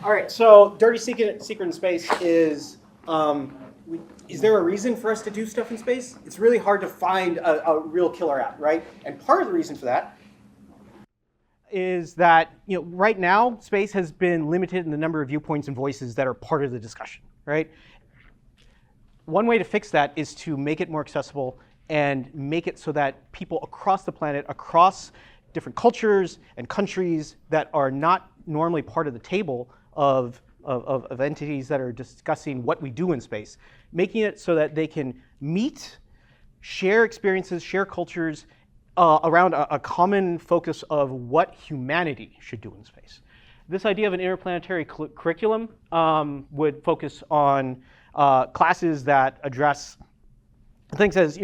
All right, so dirty secret in space is there a reason for us to do stuff in space? It's really hard to find a real killer app, right? And part of the reason for that is that right now space has been limited in the number of viewpoints and voices that are part of the discussion, right? One way to fix that is to make it more accessible and make it so that people across the planet, across different cultures and countries that are not normally part of the table of entities that are discussing what we do in space, making it so that they can meet, share experiences, share cultures around a common focus of what humanity should do in space. This idea of an interplanetary curriculum would focus on classes that address things as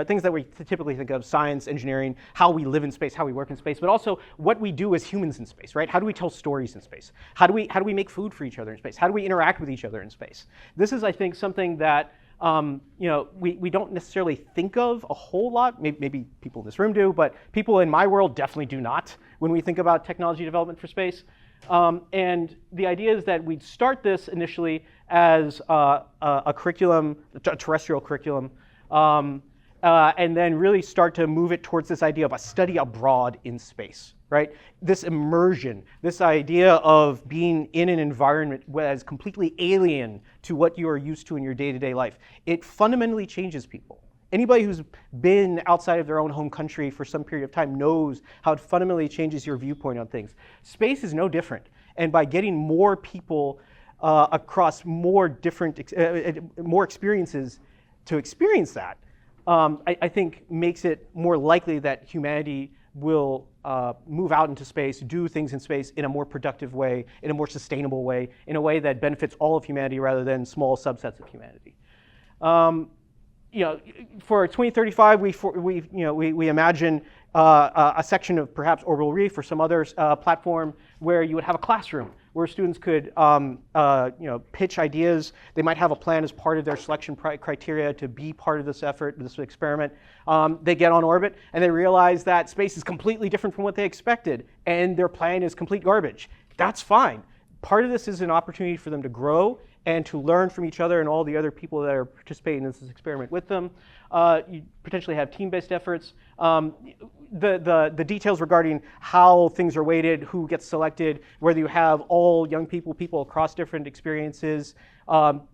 things that we typically think of: science, engineering, how we live in space, how we work in space, but also what we do as humans in space, right? How do we tell stories in space? How do we make food for each other in space? How do we interact with each other in space? This is, I think, something that we don't necessarily think of a whole lot. Maybe people in this room do, but people in my world definitely do not when we think about technology development for space. And the idea is that we'd start this initially as a curriculum, a terrestrial curriculum, and then really start to move it towards this idea of a study abroad in space, right? This immersion, this idea of being in an environment that is completely alien to what you are used to in your day-to-day life. It fundamentally changes people. Anybody who's been outside of their own home country for some period of time knows how it fundamentally changes your viewpoint on things. Space is no different. And by getting more people across more different, more experiences to experience that, I think makes it more likely that humanity will move out into space, do things in space in a more productive way, in a more sustainable way, in a way that benefits all of humanity rather than small subsets of humanity. For 2035, we imagine a section of perhaps Orbital Reef or some other platform where you would have a classroom where students could pitch ideas. They might have a plan as part of their selection criteria to be part of this effort, this experiment. They get on orbit and they realize that space is completely different from what they expected and their plan is complete garbage. That's fine. Part of this is an opportunity for them to grow and to learn from each other and all the other people that are participating in this experiment with them. You potentially have team-based efforts. The details regarding how things are weighted, who gets selected, whether you have all young people across different experiences, some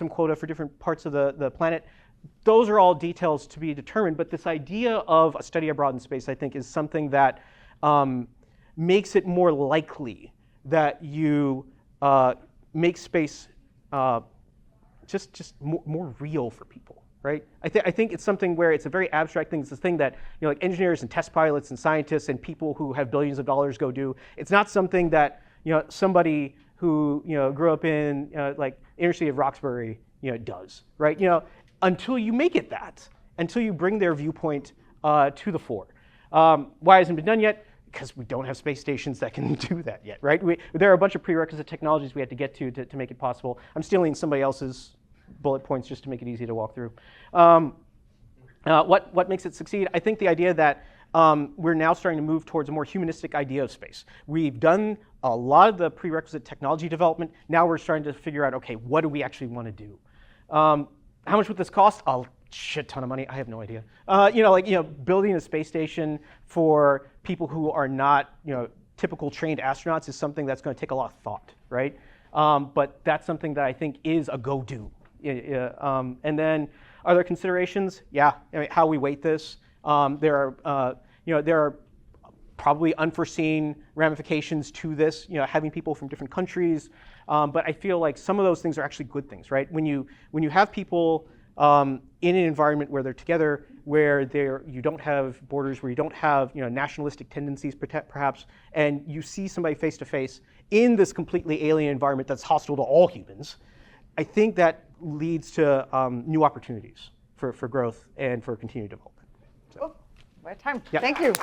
quota for different parts of the planet. Those are all details to be determined, but this idea of a study abroad in space, I think, is something that makes it more likely that you make space just more real for people, right? I think it's something where it's a very abstract thing. It's this thing that like engineers and test pilots and scientists and people who have billions of dollars go do. It's not something that somebody who grew up in like inner city of Roxbury does, right? Until you make it that, until you bring their viewpoint to the fore. Why hasn't it been done yet? Because we don't have space stations that can do that yet, right? There are a bunch of prerequisite technologies we have to get to make it possible. I'm stealing somebody else's bullet points just to make it easy to walk through. What makes it succeed? I think the idea that we're now starting to move towards a more humanistic idea of space. We've done a lot of the prerequisite technology development. Now we're starting to figure out, okay, what do we actually want to do? How much would this cost? A shit ton of money. I have no idea. Building a space station for people who are not, typical trained astronauts is something that's going to take a lot of thought, right? But that's something that I think is a go-do. And then other considerations, yeah, how we weight this. There are probably unforeseen ramifications to this. Having people from different countries. But I feel like some of those things are actually good things, right? When you have people in an environment where they're together, where you don't have borders, where you don't have nationalistic tendencies perhaps, and you see somebody face to face in this completely alien environment that's hostile to all humans, I think that leads to new opportunities for growth and for continued development. So. Cool. We're at time. Yeah. Thank you.